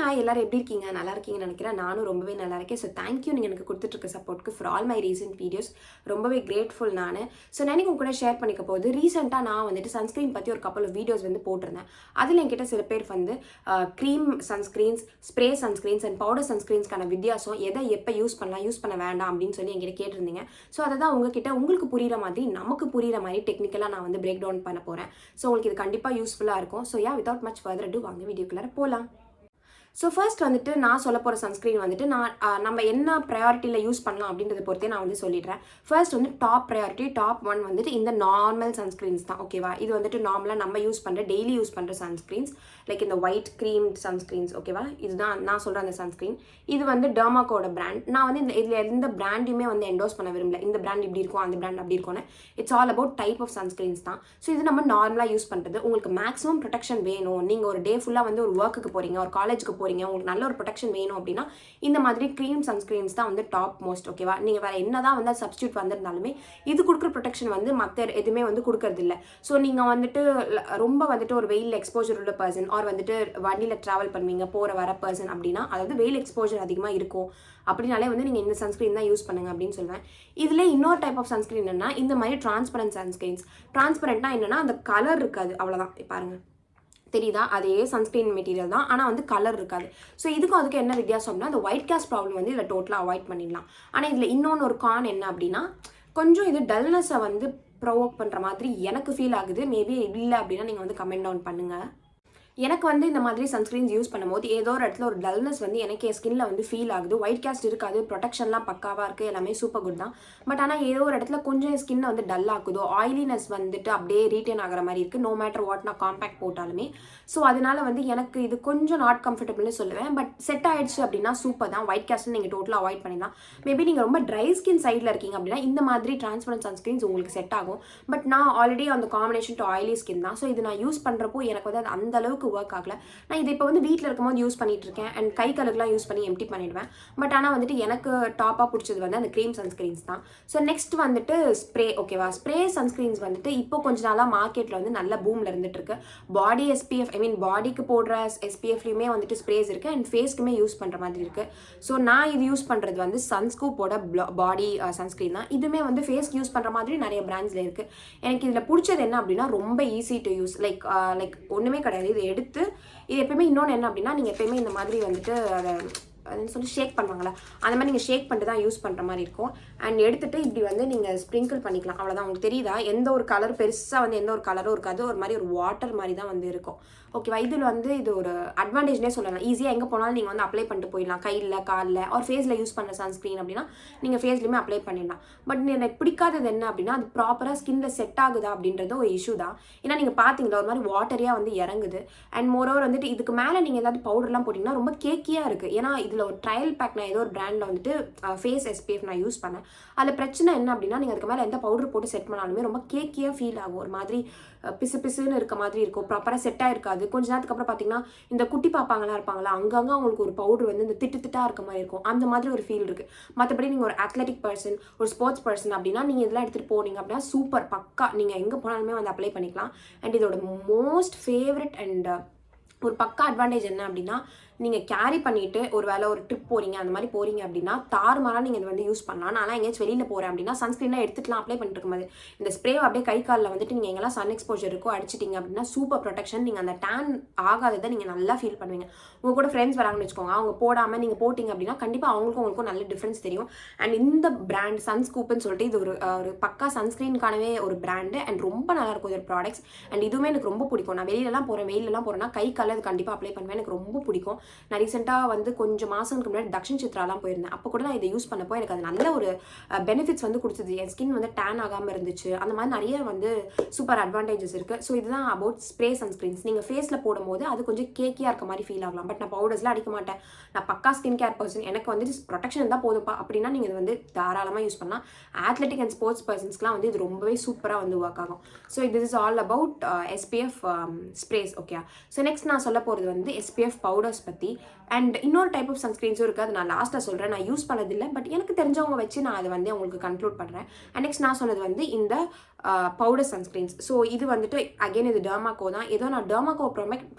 Hi எல்லாரும் எப்படி இருக்கீங்க? நல்லா இருக்கீங்கன்னு நினைக்கிறேன். நானும் ரொம்பவே நல்லா இருக்கேன். ஸோ தேங்க்யூ நீங்கள் எனக்கு கொடுத்துட்ருக்க சப்போர்ட்க்கு for all my recent videos. ரொம்பவே கிரேட்ஃபுல் நான். ஸோ நான் உங்க கூட ஷேர் பண்ணிக்க போது ரீசெண்டாக நான் வந்துட்டு சன்ஸ்க்ரீன் பற்றி ஒரு கப்பல் வீடியோஸ் வந்து போட்டிருந்தேன். அதில் என்கிட்ட சில பேர் வந்து cream sunscreens, spray sunscreens and powder சன்ஸ்க்ரீன்ஸ்க்கான வித்தியாசம் எதை எப்போ யூஸ் பண்ணலாம், யூஸ் பண்ண வேண்டாம் அப்படின்னு சொல்லி என்கிட்ட கேட்டிருந்தீங்க. ஸோ அதை தான் உங்ககிட்ட உங்களுக்கு புரிகிற மாதிரி, நமக்கு புரிகிற மாதிரி டெக்னிக்கலாக நான் வந்து பிரேக் டவுன் பண்ண போகிறேன். ஸோ உங்களுக்கு இது கண்டிப்பாக யூஸ்ஃபுல்லாக இருக்கும். So without much further to வாங்க வீடியோக்குள்ளார போகலாம். ஸோ ஃபர்ஸ்ட் வந்துட்டு நான் சொல்ல போகிற சன்ஸ்க்ரீன் வந்துட்டு நம்ம என்ன ப்ரையாரிட்டியில் யூஸ் பண்ணலாம் அப்படின்றத பொறுத்தே நான் வந்து சொல்லிடுறேன். ஃபர்ஸ்ட் வந்து டாப் ப்ரையாரிட்டி, டாப் 1 வந்துட்டு இந்த நார்மல் சன்ஸ்க்ரீன்ஸ் தான். ஓகேவா? இது வந்துட்டு நார்மலாக நம்ம யூஸ் பண்ணுற, டெய்லி யூஸ் பண்ணுற சன்ஸ்க்ரீன்ஸ். லைக் இந்த ஒயிட் க்ரீம் சன்ஸ்க்ரீன்ஸ். ஓகேவா? இதுதான் நான் சொல்கிற அந்த சன்ஸ்க்ரீன். இது வந்து டெர்மாக்கோட பிராண்ட். நான் வந்து இதில் எந்த பிராண்டையுமே வந்து என்டோஸ் பண்ண விரும்பல. இந்த பிராண்ட் இப்படி இருக்கும், அந்த பிராண்ட் அப்படி இருக்கும்னு. It's all about type of sunscreens தான். ஸோ இது நம்ம நார்மலாக யூஸ் பண்ணுறது. உங்களுக்கு மேக்ஸிமம் ப்ரொடெக்ஷன் வேணும், நீங்கள் ஒரு டே ஃபுல்லாக வந்து ஒரு ஒர்க்குக்கு போகிறீங்க, ஒரு காலேஜுக்கு போகிறீங்க, உங்களுக்கு நல்ல ஒரு ப்ரொடெக்ஷன் வேணும் அப்படின்னா இந்த மாதிரி க்ரீம் சன்ஸ்க்ரீன்ஸ் தான் வந்து டாப் மோஸ்ட். ஓகேவா? நீங்கள் வேறு என்ன தான் வந்து சப்ஸ்டியூட் வந்திருந்தாலுமே இது கொடுக்குற ப்ரொடெக்ஷன் வந்து மற்ற எதுவுமே வந்து கொடுக்கறது இல்லை. ஸோ நீங்கள் வந்துட்டு ரொம்ப வந்துட்டு ஒரு வெயில் எக்ஸ்போஜர் உள்ள பர்சன், ஆர் வந்துட்டு வண்டியில் ட்ராவல் பண்ணுவீங்க, போகிற வர பர்சன் அப்படின்னா, அதாவது வெயில் எக்ஸ்போஜர் அதிகமாக இருக்கும் அப்படின்னாலே வந்து நீங்கள் இந்த சன்ஸ்க்ரீன் தான் யூஸ் பண்ணுங்க அப்படின்னு சொல்லுவேன். இதில் இன்னொரு டைப் ஆஃப் சன்ஸ்க்ரீன் என்னன்னா இந்த மாதிரி டிரான்ஸ்பரண்ட் சன்ஸ்க்ரீன்ஸ். டிரான்ஸ்பரண்ட்னா என்னன்னா அந்த கலர் இருக்காது, அவ்வளோதான். பாருங்க, தெரியுதா? அதே சன்ஸ்க்ரீன் மெட்டீரியல் தான், ஆனால் வந்து கலர் இருக்காது. ஸோ இதுக்கும் அதுக்கு என்ன வித்தியாசம் அப்படின்னா, அந்த ஒயிட் கேஸ்ட் ப்ராப்ளம் வந்து இதில் டோட்டலாக அவாய்ட் பண்ணிடலாம். ஆனால் இதில் இன்னொன்று ஒரு கான் என்ன அப்படின்னா, கொஞ்சம் இது டல்னஸை வந்து ப்ரொவோக் பண்ணுற மாதிரி எனக்கு ஃபீல் ஆகுது. மேபி இல்லை அப்படின்னா நீங்கள் வந்து கமெண்ட் டவுன் பண்ணுங்கள். எனக்கு வந்து இந்த மாதிரி சன்ஸ்க்ரீன்ஸ் யூஸ் பண்ணும்போது ஏதோ ஒரு இடத்துல ஒரு டல்னஸ் வந்து எனக்கு என் ஸ்கின்ல வந்து ஃபீல் ஆகுது. ஒயிட் கேஸ்ட் இருக்காது, ப்ரொடெக்ஷன்லாம் பக்காவாக இருக்குது, எல்லாமே சூப்பர் குட் தான். பட் ஆனால் ஏதோ ஒரு இடத்துல கொஞ்சம் ஸ்கின்னை வந்து டல் ஆகுதோ, ஆயிலினஸ் வந்துட்டு அப்படியே ரீட்டைன் ஆகிற மாதிரி இருக்குது, நோ மேட்டர் வாட் நான் காம்பேக்ட் போட்டாலுமே. ஸோ அதனால வந்து எனக்கு இது கொஞ்சம் நாட் கம்ஃபர்டபுள்னு சொல்லுவேன். பட் செட் ஆயிடுச்சு அப்படின்னா சூப்பர் தான். ஒயிட் கேஸ்ட் நீங்கள் டோட்டலாக அவாய்ட் பண்ணிடலாம். மேபி நீங்கள் ரொம்ப ட்ரை ஸ்கின் சைடில் இருக்கீங்க அப்படின்னா இந்த மாதிரி டிரான்ஸ்பரண்ட் சன்ஸ்க்ரீன்ஸ் உங்களுக்கு செட் ஆகும். பட் நான் ஆல்ரெடி அந்த காம்பினேஷன் டு ஆயிலி ஸ்கின் தான். ஸோ இது நான் யூஸ் பண்ணுறப்போ எனக்கு வந்து அது அந்த அளவுக்கு ஒர்க் ஆகல. நான் இதை இப்போ வந்து வீட்டில் இருக்கும்போது யூஸ் பண்ணிட்டு இருக்கேன் அண்ட் கை கழுகுலாம் யூஸ் பண்ணி எம்டி பண்ணிடுவேன். பட் ஆனால் வந்துட்டு எனக்கு டாப்பாக பிடிச்சது வந்து அந்த க்ரீம் சன்ஸ்க்ரீன்ஸ் தான். ஸோ நெக்ஸ்ட் வந்துட்டு ஸ்ப்ரே. ஓகேவா? ஸ்ப்ரே சன்ஸ்க்ரீன்ஸ் வந்துட்டு இப்போ கொஞ்ச நாளாக மார்க்கெட்டில் வந்து நல்ல பூமில் இருந்துட்டு இருக்கு. பாடி எஸ்பிஎஃப், பாடிக்கு போடுற எஸ்பிஎஃப்லையுமே வந்துட்டு ஸ்ப்ரேஸ் இருக்குது அண்ட் ஃபேஸ்க்குமே யூஸ் பண்ணுற மாதிரி இருக்குது. ஸோ நான் இது யூஸ் பண்ணுறது வந்து சன்ஸ்கூப்போட பாடி சன்ஸ்க்ரீன் தான். இதுவுமே வந்து ஃபேஸ்க்கு யூஸ் பண்ணுற மாதிரி நிறைய பிராண்ட்ஸில் இருக்குது. எனக்கு இதில் பிடிச்சது என்ன அப்படின்னா ரொம்ப ஈஸி டு யூஸ். லைக் ஒன்றுமே கிடையாது. இதை எடுத்து இது எப்பயுமே இன்னொன்று என்ன அப்படின்னா, நீங்கள் எப்பயுமே இந்த மாதிரி வந்துட்டு அதை அதுன்னு சொல்லி ஷேக் பண்ணுவாங்களா, அந்த மாதிரி நீங்கள் ஷேக் பண்ணிட்டு தான் யூஸ் பண்ணுற மாதிரி இருக்கும். அண்ட் எடுத்துகிட்டு இப்படி வந்து நீங்கள் ஸ்ப்ரிங்கிள் பண்ணிக்கலாம், அவ்வளோதான். உங்களுக்கு தெரியுதா? எந்த ஒரு கலர் பெருசாக வந்து எந்த ஒரு கலரும் இருக்காது, ஒரு மாதிரி ஒரு வாட்டர் மாதிரி தான் வந்து இருக்கும். ஓகேவா? இதில் வந்து இது ஒரு அட்வான்டேஜ்னே சொல்லலாம். ஈஸியாக எங்கே போனாலும் நீங்கள் வந்து அப்ளை பண்ணிட்டு போயிடலாம், கையில் காலில் ஒரு ஃபேஸில் யூஸ் பண்ண சன்ஸ்க்ரீன் அப்படின்னா நீங்கள் ஃபேஸ்லையுமே அப்ளை பண்ணிடலாம். பட் எனக்கு பிடிக்காதது என்ன அப்படின்னா, அது ப்ராப்பராக ஸ்கின்ல செட் ஆகுதா அப்படின்றது ஒரு இஷ்யூ தான். ஏன்னா நீங்கள் பார்த்தீங்களா ஒரு மாதிரி வாட்டரியாக வந்து இறங்குது. அண்ட் மோரோவர் வந்துட்டு இதுக்கு மேலே நீங்கள் ஏதாவது பவுடர்லாம் போட்டிங்கன்னா ரொம்ப கேக்கியாக இருக்குது. ஏன்னா இதில் ஒரு ட்ரையல் பேக் நான் ஏதோ ஒரு பிராண்டில் வந்துட்டு ஃபேஸ் எஸ்பிஎஃப் நான் யூஸ் பண்ணேன். அதில் பிரச்சனை என்ன அப்படின்னா, நீங்கள் அதுக்கு மேலே எந்த பவுடர் போட்டு செட் பண்ணாலுமே ரொம்ப கேக்கியாக ஃபீல் ஆகும். ஒரு மாதிரி பிசு பிசுன்னு இருக்க மாதிரி இருக்கும், ப்ராப்பராக செட் ஆகிருக்காது. கொஞ்ச நேரத்துக்கு அப்புறம் பார்த்தீங்கன்னா இந்த குட்டி பாப்பாங்கலாம் இருப்பாங்களா, அங்கங்கே அவங்களுக்கு ஒரு பவுடர் வந்து இந்த திட்டாக இருக்க மாதிரி இருக்கும். அந்த மாதிரி ஒரு ஃபீல் இருக்குது. மற்றபடி நீங்கள் ஒரு அத்லெட்டிக் பர்சன், ஒரு ஸ்போர்ட்ஸ் பர்சன் அப்படின்னா நீங்கள் இதெல்லாம் எடுத்துகிட்டு போனீங்க அப்படின்னா சூப்பர் பக்கா நீங்கள் எங்கே போனாலுமே வந்து அப்ளை பண்ணிக்கலாம். அண்ட் இதோட மோஸ்ட் ஃபேவரட் அண்ட் ஒரு பக்கா அட்வான்டேஜ் என்ன அப்படின்னா, நீங்கள் கேரி பண்ணிவிட்டு ஒரு வேலை ஒரு ட்ரிப் போகிறீங்க, அந்த மாதிரி போகிறீங்க அப்படின்னா தாறுமாறாக நீங்கள் இதை வந்து யூஸ் பண்ணலாம். நான் எங்கேயாச்சும் வெளியில் போகிறேன் அப்படின்னா சன்ஸ்க்ரீன்லாம் எடுத்துக்கலாம், அப்ளை பண்ணிட்டு இருக்கும்போது இந்த ஸ்ப்ரே அப்படியே கை காலில் வந்துட்டு நீங்கள் எங்கெல்லாம் சன் எக்ஸ்போஜர் இருக்கோ அடிச்சிட்டிங்க அப்படின்னா சூப்பர் ப்ரொடெக்ஷன். நீங்கள் அந்த டேன் ஆகாததை நீங்கள் நல்லா ஃபீல் பண்ணுவீங்க. உங்கள் கூட ஃப்ரெண்ட்ஸ் வராங்கன்னு வச்சுக்கோங்க, அவங்க போடாமல் நீங்கள் போட்டிங்க அப்படின்னா கண்டிப்பாக அவங்களுக்கும் நல்ல டிஃப்ரென்ஸ் தெரியும். அண்ட் இந்த பிராண்ட் சன்ஸ்கூப்னு சொல்லிட்டு இது ஒரு பக்கா சன்ஸ்க்ரீனுக்கானவே ஒரு பிராண்டு அண்ட் ரொம்ப நல்லாயிருக்கும் இதோட ப்ராடக்ட்ஸ். அண்ட் இதுவுமே எனக்கு ரொம்ப பிடிக்கும். நான் வெயிலெலாம் போகிறேன்னா கை காலில் அது கண்டிப்பாக அப்ளை பண்ணுவேன். எனக்கு ரொம்ப பிடிக்கும். நான் ரீசெண்டாக வந்து கொஞ்சம் மாதங்களுக்கு முன்னாடி தக்ஷன் சித்ராலாம் போயிருந்தேன். அப்போ கூட நான் இதை யூஸ் பண்ணப்போ எனக்கு அது நல்ல ஒரு பெனிஃபிட்ஸ் வந்து கொடுத்தது. என் ஸ்கின் வந்து டேன் ஆகாமல் இருந்துச்சு. அந்த மாதிரி நிறைய வந்து சூப்பர் அட்வான்டேஜஸ் இருக்குது. ஸோ இதுதான் அபவுட் ஸ்ப்ரே சன்ஸ்க்ரீன்ஸ். நீங்கள் ஃபேஸில் போடும்போது அது கொஞ்சம் கேக்கியாக இருக்க மாதிரி ஃபீல் ஆகலாம். பட் நான் பவுடர்ஸ்லாம் அடிக்க மாட்டேன். நான் பக்கா ஸ்கின் கேர் பர்சன். எனக்கு வந்து ப்ரொடெக்ஷன் இருந்தால் போதுப்பா அப்படின்னா நீங்கள் இது வந்து தாராளமாக யூஸ் பண்ணலாம். அத்லெட்டிக் அண்ட் ஸ்போர்ட்ஸ் பர்சன்ஸ்க்குலாம் வந்து இது ரொம்பவே சூப்பராக வந்து ஒர்க் ஆகும். So this is all about SPF spreads. Okay. So next நான் சொல்ல போகிறது வந்து எஸ்பிஎஃப் பவுடர்ஸ் பற்றி. பற்றி. அண்ட் இன்னொரு டைப் ஆஃப் சன்ஸ்க்ரீன்ஸும் இருக்குது, அது நான் லாஸ்ட்டாக சொல்கிறேன். நான் யூஸ் பண்ணதில்லை, பட் எனக்கு தெரிஞ்சவங்க வச்சு நான் அதை வந்து உங்களுக்கு கன்க்ளூட் பண்ணுறேன். அண்ட் நெக்ஸ்ட் நான் சொன்னது வந்து இந்த பவுடர் சன்ஸ்க்ரீன்ஸ். ஸோ இது வந்துட்டு அகைன் இது டெர்மாக்கோ தான். ஏதோ நான் டெர்மாக்கோ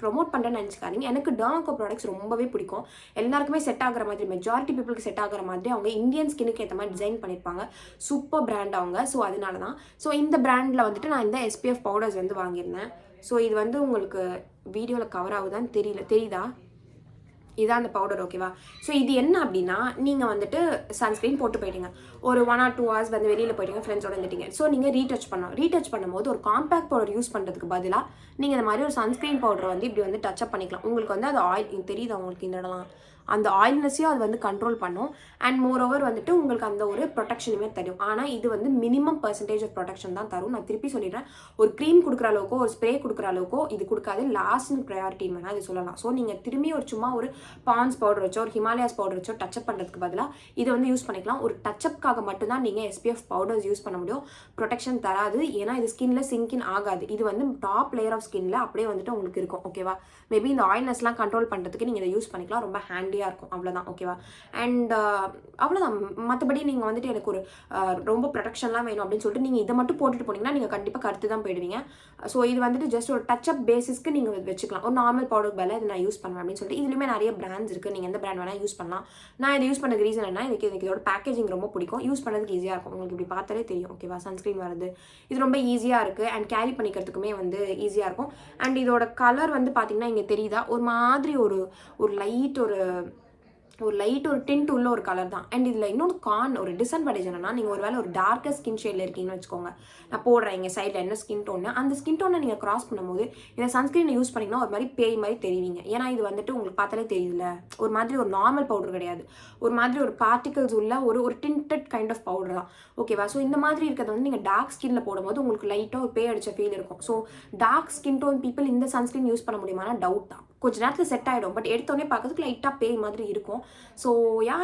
ப்ரொமோட் பண்ணுறேன்னு நினச்சிக்காதீங்க. எனக்கு டெர்மாக்கோ ப்ராடக்ட்ஸ் ரொம்பவே பிடிக்கும். எல்லாருக்குமே செட் ஆகிற மாதிரி, மெஜாரிட்டி பீப்புளுக்கு செட் ஆகிற மாதிரி அவங்க இந்தியன் ஸ்கின்னுக்கு ஏற்ற மாதிரி டிசைன் பண்ணியிருப்பாங்க. சூப்பர் பிராண்ட் அவங்க. ஸோ அதனால தான். ஸோ இந்த பிராண்டில் வந்துட்டு நான் இந்த எஸ்பிஎஃப் பவுடர்ஸ் வந்து வாங்கியிருந்தேன். ஸோ இது வந்து உங்களுக்கு வீடியோவில் கவர் ஆகுதான்னு தெரியுதா? இதான் அந்த பவுடர், ஓகேவா? ஸோ இது என்ன அப்படின்னா, நீங்கள் வந்துட்டு சன்ஸ்க்ரீன் போட்டு போயிட்டீங்க, ஒரு 1 or 2 hours வந்து வெளியில் போயிட்டீங்க, ஃப்ரெண்ட்ஸோட இருந்துட்டீங்க. ஸோ நீங்கள் ரீடச் பண்ணும்போது ஒரு காம்பேக்ட் பவுடர் யூஸ் பண்ணுறதுக்கு பதிலாக நீங்கள் இந்த மாதிரி ஒரு சன்ஸ்க்ரீன் பவுடரை வந்து இப்படி வந்து டச்சப் பண்ணிக்கலாம். உங்களுக்கு வந்து அது ஆயில் தெரியுது, உங்களுக்கு இந்த இடம்லாம் அந்த ஆயில்னஸையும் அது வந்து கண்ட்ரோல் பண்ணும். அண்ட் மோரோவர் வந்துட்டு உங்களுக்கு அந்த ஒரு ப்ரொடெக்ஷனுமே தரும். ஆனால் இது வந்து மினிமம் பர்சன்டேஜ் ஆஃப் ப்ரொடெக்ஷன் தான் தரும். நான் திருப்பி சொல்லிடுறேன், ஒரு க்ரீம் கொடுக்குற அளவுக்கோ ஒரு ஸ்ப்ரே கொடுக்குற அளவுக்கோ இது கொடுக்காது. லாஸ்ட் ப்ரையாரிட்டின்னு வேணால் இது சொல்லலாம். ஸோ நீங்கள் திரும்பி ஒரு சும்மா ஒரு பான்ஸ் பவுடர் வச்சோ ஒரு ஹிமாலயாஸ் பவுடர் வச்சோ டச்சப் பண்ணுறதுக்கு பதிலாக இதை வந்து யூஸ் பண்ணிக்கலாம். ஒரு டச்சப்காக மட்டும்தான் நீங்கள் எஸ்பிஎஃப் பவுடர்ஸ் யூஸ் பண்ண முடியும். ப்ரொடெக்ஷன் தராது, ஏன்னா இது ஸ்கின்ல சிங்கின் ஆகாது. இது வந்து டாப் லேயர் ஆஃப் ஸ்கின்ல அப்படியே வந்துட்டு உங்களுக்கு இருக்கும், ஓகேவா? மேபி இந்த ஆயில்னஸ்லாம் கண்ட்ரோல் பண்ணுறதுக்கு நீங்கள் இதை யூஸ் பண்ணிக்கலாம். ரொம்ப ஹேண்டியாக இருக்கும், அவ்வளோதான், ஓகேவா? அண்ட் அவ்வளோதான். மற்றபடி நீங்கள் வந்துட்டு எனக்கு ஒரு ரொம்ப ப்ரொடெக்ஷன்லாம் வேணும் அப்படின்னு சொல்லிட்டு நீங்கள் இதை மட்டும் போட்டுட்டு போனீங்கன்னா நீங்கள் கண்டிப்பாக கருத்து தான் போயிடுவீங்க. ஸோ இது வந்துட்டு ஜஸ்ட் ஒரு டச்சப் பேசிஸ்க்கு நீங்கள் வச்சுக்கலாம். ஒரு நார்மல் பவுடர் பதிலாக இதை நான் யூஸ் பண்ணுவேன் அப்படின்னு சொல்லிட்டு இதுலேயுமே நிறைய பிராண்ட்ஸ் இருக்குது. நீங்கள் எந்த பிராண்ட் வேணால் யூஸ் பண்ணலாம். நான் இதை யூஸ் பண்ணதுக்கு ரீசன் என்ன, எனக்கு இதோட பேக்கேஜிங் ரொம்ப பிடிக்கும். யூஸ் பண்ணதுக்கு ஈஸியாக இருக்கும். உங்களுக்கு இப்படி பார்த்தாலே தெரியும், ஓகேவா? சன்ஸ்க்ரீன் வருது, இது ரொம்ப ஈஸியாக இருக்குது. அண்ட் கேரி பண்ணிக்கிறதுக்குமே வந்து ஈஸியாக இருக்கும். அண்ட் இதோட கலர் வந்து பார்த்தீங்கன்னா இங்கே தெரியுதா, ஒரு மாதிரி ஒரு லைட் ஒரு டிண்ட் உள்ள ஒரு கலர் தான். அண்ட் இதில் இன்னொன்று ஒரு டிஸ்அட்வான்டேஜ் என்னன்னா, நீங்கள் ஒரு வேளை ஒரு டார்க்கர் ஸ்கின் ஷேடில் இருக்கீங்கன்னு வச்சுக்கோங்க, நான் போடுறேன் இங்கே சைடில் என்ன ஸ்கின் டோன்னு, அந்த ஸ்கின் டோனை நீங்கள் கிராஸ் பண்ணும்போது இந்த சன்ஸ்க்ரீனை யூஸ் பண்ணிங்கன்னா ஒரு மாதிரி பேய் மாதிரி தெரிவிங்க. ஏன்னா இது வந்துட்டு உங்களுக்கு பார்த்தாலே தெரியல, ஒரு மாதிரி ஒரு நார்மல் பவுடர் கிடையாது, ஒரு மாதிரி ஒரு பார்ட்டிகல்ஸ் உள்ள ஒரு டிண்டட் கைண்ட் ஆஃப் பவுடர் தான், ஓகேவா? ஸோ இந்த மாதிரி இருக்கிறது வந்து நீங்கள் டார்க் ஸ்கின்ல போடும்போது உங்களுக்கு லைட்டாக ஒரு பேய் அடிச்ச ஃபீல் இருக்கும். So dark skin tone people இந்த சன்ஸ்க்ரீன் யூஸ் பண்ண முடியுமானா டவுட் தான். கொஞ்ச நேரத்தில் செட் ஆகிடும், பட் எடுத்தோடனே பார்க்கறதுக்கு லைட்டாக பேய் மாதிரி இருக்கும். ஸோ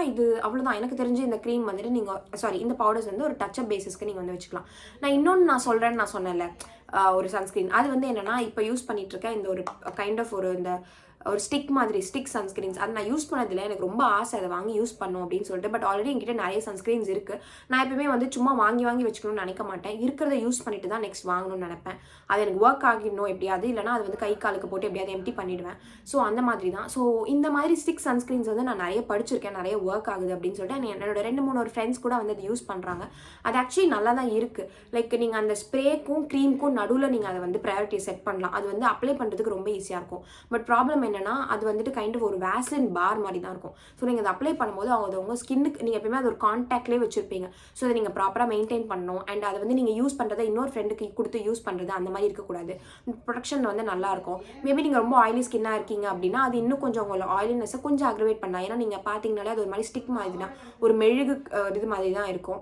இது அவ்வளோதான். எனக்கு தெரிஞ்சு இந்த க்ரீம் வந்துட்டு நீங்கள் இந்த பவுடர்ஸ் வந்து ஒரு டச்சப் பேசிஸ்க்கு நீங்கள் வந்து வச்சுக்கலாம். நான் இன்னொன்று நான் சொன்னேன்ல, ஒரு சன்ஸ்க்ரீன், அது வந்து என்னென்னா இப்போ யூஸ் பண்ணிட்டு இருக்கேன் இந்த ஒரு கைண்ட் ஆஃப் ஒரு ஸ்டிக் சன்ஸ்க்ரீன்ஸ். அது நான் யூஸ் பண்ணதில்லை, எனக்கு ரொம்ப ஆசை அதை வாங்கி யூஸ் பண்ணணும் அப்படின்னு சொல்லிட்டு. பட் ஆல்ரெடி என்கிட்ட நிறைய சன்ஸ்க்ரீன்ஸ் இருக்குது. நான் எப்பவுமே வந்து சும்மா வாங்கி வச்சுக்கணும்னு நினைக்க மாட்டேன். இருக்கிறத யூஸ் பண்ணிட்டு தான் நெக்ஸ்ட் வாங்கணும்னு நினைப்பேன். அது எனக்கு ஒர்க் ஆகிடணும் எப்படியாவது, இல்லைனா அது வந்து கை காலுக்கு போட்டு எப்படியாவது எம்டி பண்ணிவிடுவேன். ஸோ அந்த மாதிரி தான். ஸோ இந்த மாதிரி ஸ்டிக் சன்ஸ்க்ரீன்ஸ் வந்து நான் நிறைய படிச்சிருக்கேன், நிறைய ஒர்க் ஆகுது அப்படின்னு சொல்லிட்டு என்னோட 2-3 ஃப்ரெண்ட்ஸ் கூட வந்து அதை யூஸ் பண்ணுறாங்க. அது ஆக்சுவலி நல்லா தான் இருக்குது. லைக் நீங்கள் அந்த ஸ்ப்ரேக்கும் க்ரீமுக்கும் நடுவில் நீங்கள் அதை வந்து ப்ரையாரிட்டி செட் பண்ணலாம். அது வந்து அப்ளை பண்ணுறதுக்கு ரொம்ப ஈஸியாக இருக்கும். பட் ப்ராப்ளம் என்னன்னா, அது வந்துட்டு கைண்ட் ஆஃப் ஒரு வேஸ்லின் பார் மாதிரி தான் இருக்கும். ஸோ நீங்கள் அதை அப்ளை பண்ணும்போது அவங்க ஸ்கின்னுக்கு நீங்கள் எப்பயுமே அது ஒரு கான்டாக்ட்லேயே வச்சுருப்பீங்க. ஸோ அதை நீங்கள் ப்ராப்பராக மெயின்டைன் பண்ணணும். அண்ட் அதை வந்து நீங்கள் யூஸ் பண்ணுறதை இன்னொரு ஃப்ரெண்டுக்கு கொடுத்து யூஸ் பண்ணுறது அந்த மாதிரி இருக்கக்கூடாது. ப்ரொடக்ஷன் வந்து நல்லாயிருக்கும். மேபி நீங்கள் ரொம்ப ஆயிலி ஸ்கின்னாக இருக்கீங்க அப்படின்னா அது இன்னும் கொஞ்சம் உங்களோட ஆயிலினஸை கொஞ்சம் அக்ரிவேட் பண்ணலாம். ஏன்னா நீங்கள் பார்த்தீங்கனாலே அது ஒரு மாதிரி ஸ்டிக் மாதிரி தான், ஒரு மெழுகு இது மாதிரி தான் இருக்கும்.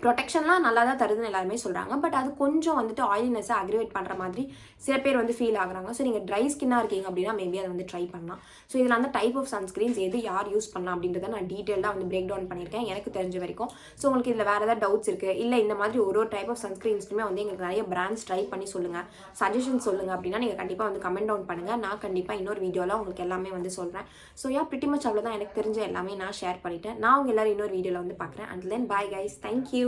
ப்ரொடெக்ஷன்லாம் நல்லா தான் தருதுன்னு எல்லாருமே சொல்கிறாங்க. பட் அது கொஞ்சம் வந்துட்டு ஆயிலினஸை அக்ரிவேட் பண்ணுற மாதிரி சில பேர் வந்து ஃபீல் ஆகுறாங்க. ஸோ நீங்கள் ட்ரை ஸ்கின்னாக இருக்கீங்க அப்படின்னா மேபி அதை வந்து ட்ரை பண்ணலாம். ஸோ இதில் அந்த டைப் ஆஃப் சன்ஸ்க்ரீன்ஸ் எது யார் யூஸ் பண்ணலாம் அப்படின்றத நான் டீட்டெயிலாக வந்து பிரேக் டவுன் பண்ணியிருக்கேன் எனக்கு தெரிஞ்ச வரைக்கும். ஸோ உங்களுக்கு இதில் வேறு ஏதாவது டவுட்ஸ் இருக்குது, இல்லை இந்த மாதிரி ஒரு டைப் ஆஃப் சன்ஸ்க்ரீன்ஸ்க்குமே வந்து எங்களுக்கு நிறைய பிராண்ட்ஸ் ட்ரை பண்ணி சொல்லுங்கள், சஜஷன் சொல்லுங்கள் அப்படின்னா நீங்கள் கண்டிப்பாக வந்து கமெண்ட் டவுன் பண்ணுங்கள். நான் கண்டிப்பாக இன்னொரு வீடியோவில் உங்களுக்கு எல்லாமே வந்து சொல்கிறேன். ஸோ பிரிட்டி மச் அவ்வளோதான். எனக்கு தெரிஞ்ச எல்லாமே நான் ஷேர் பண்ணிட்டேன். நான் உங்கள் எல்லோரும் இன்னொரு வீடியோவில் வந்து பார்க்குறேன். And then bye guys, thank you.